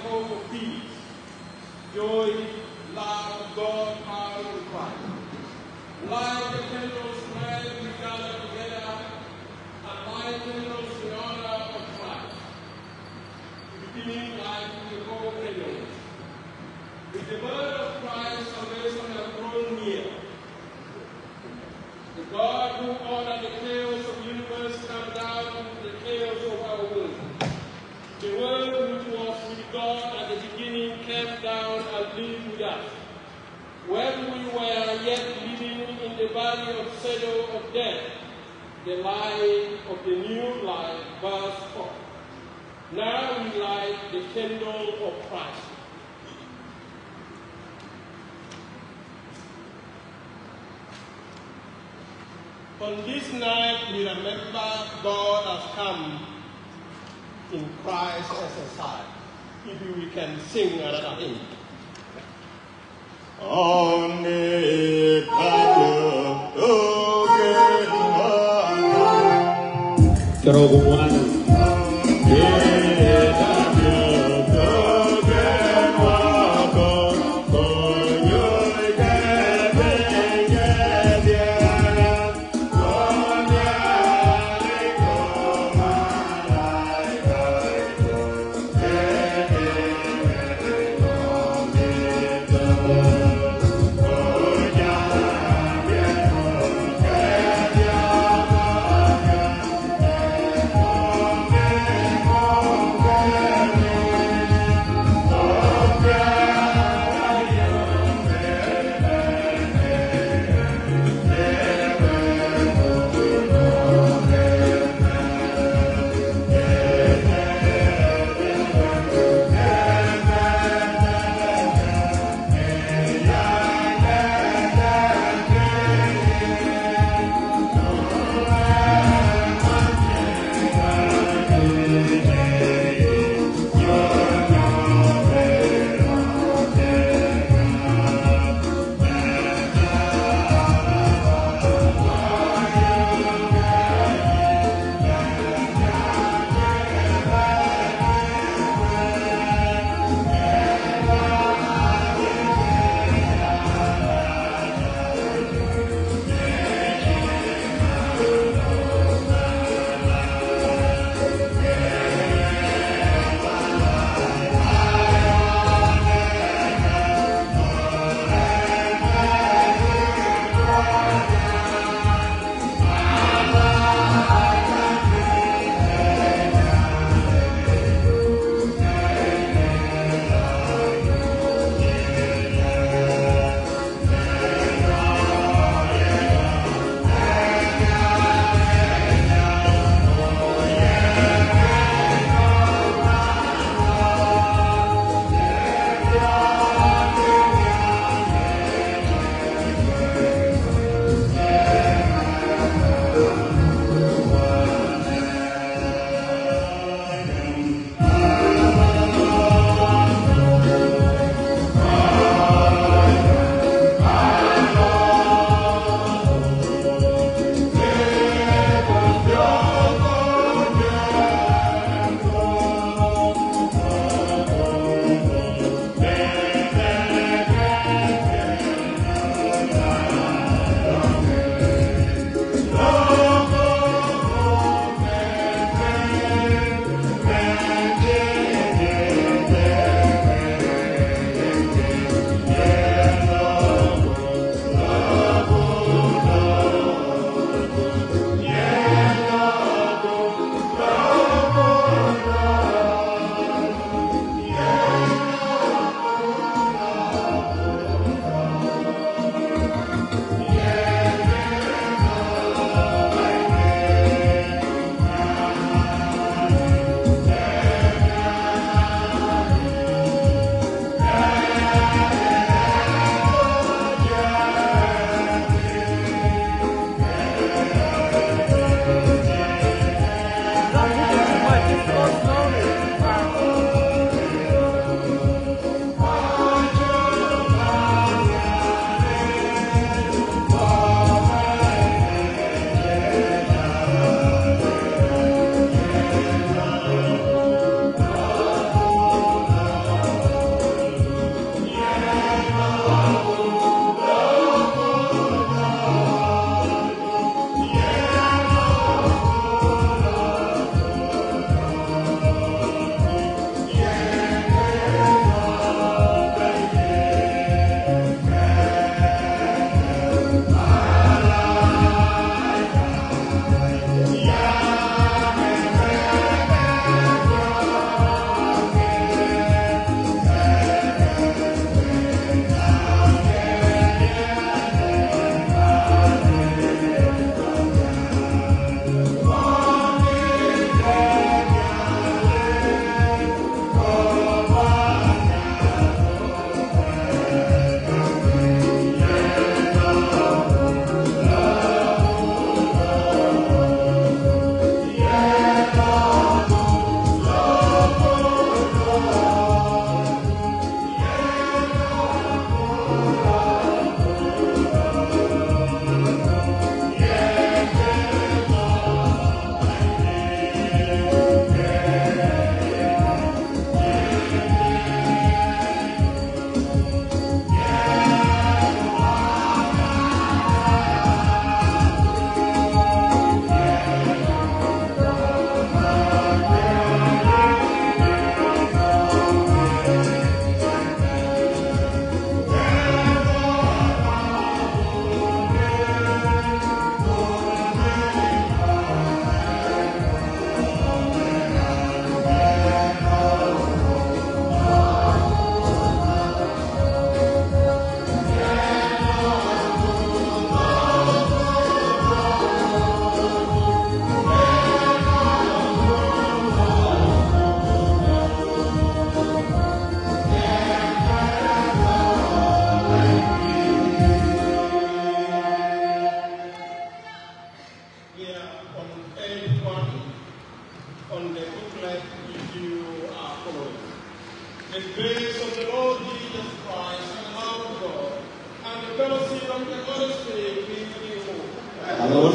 hope of peace, joy, love, God, power, and Christ. Like the candles when we gather together, and like candles in honor of Christ. Beginning like the whole candles. With the birth of Christ, salvation has grown near. The God who ordered the chaos of the universe come down into the chaos of our womb. The Word which was with God at the beginning came down and lived with us. When we were yet living in the valley of shadow of death, the light of the new life burst forth. Now we light the candle of Christ. On this night, we remember God has come in Christ as a sign. If we can sing another hymn.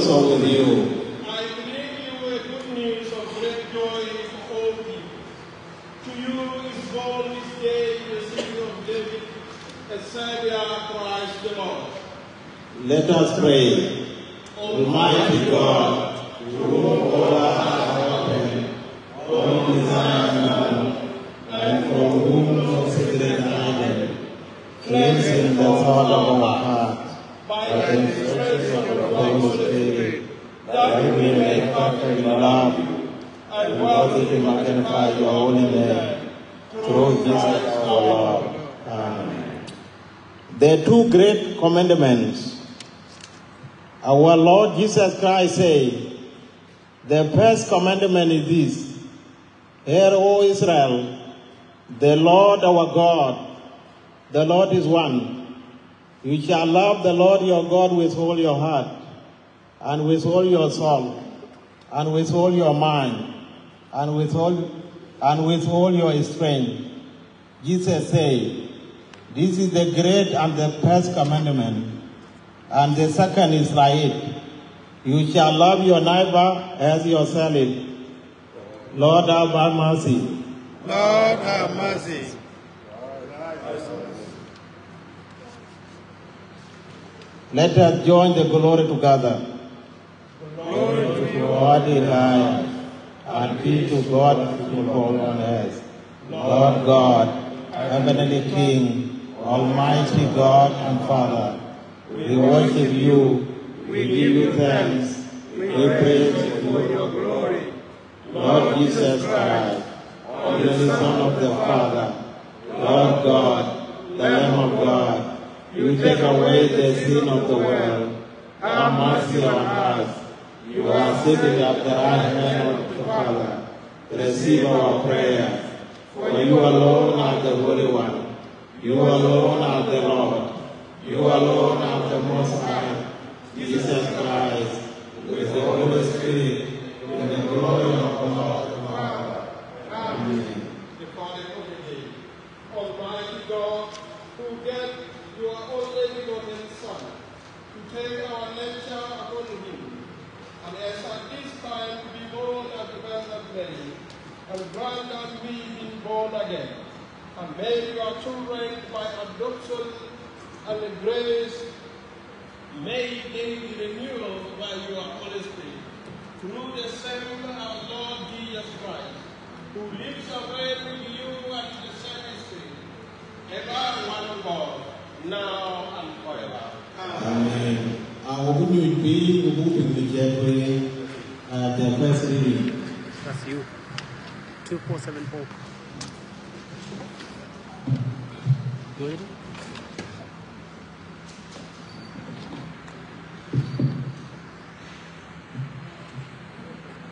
also with you. I bring you a good news of great joy for all people. To you is born this day in the city of David a Savior, Christ the Lord. Let us pray. Almighty God, whom all are open, all desire known, and for whom no secret hidden, cleansing the thought of our heart by the instruction of the Holy Spirit, that we may make perfect in love and worthy to magnify your holy name, through Jesus our Lord. Amen. There are two great commandments. Our Lord Jesus Christ said, the first commandment is this: Hear, O Israel, the Lord our God, the Lord is one. You shall love the Lord your God with all your heart, and with all your soul, and with all your mind, and with all your strength. Jesus said, this is the great and the first commandment. And the second is like it: you shall love your neighbor as yourself. Lord, have mercy. Lord, have mercy. Let us join the glory together. Glory to God in high, and be to God who on earth. Lord God, heavenly King, almighty God and Father, we worship you, we give you thanks, we praise you for your glory. Lord Jesus Christ, the Son of the Father, Lord God, the Lamb of God, you take away the sin of the world. Have mercy on us. You are seated at the right hand of the Father. Receive our prayer. For you alone are the Holy One. You alone are the Lord. You alone are the Most High. Jesus Christ, with the Holy Spirit, in the glory of God the Father. Amen. The Father of the day, Almighty God, who gave your only begotten Son to take our nature upon him, and as at this time to be born at the birth of Mary, and grant that we be born again, and made your children by adoption and the grace made in the renewal by your Holy Spirit, through the same our Lord Jesus Christ, who lives and reigns with you and the same Spirit, ever one God, now and forever. Amen. Our good news be moving the Jeffrey the first reading. That's you. 2474. Good.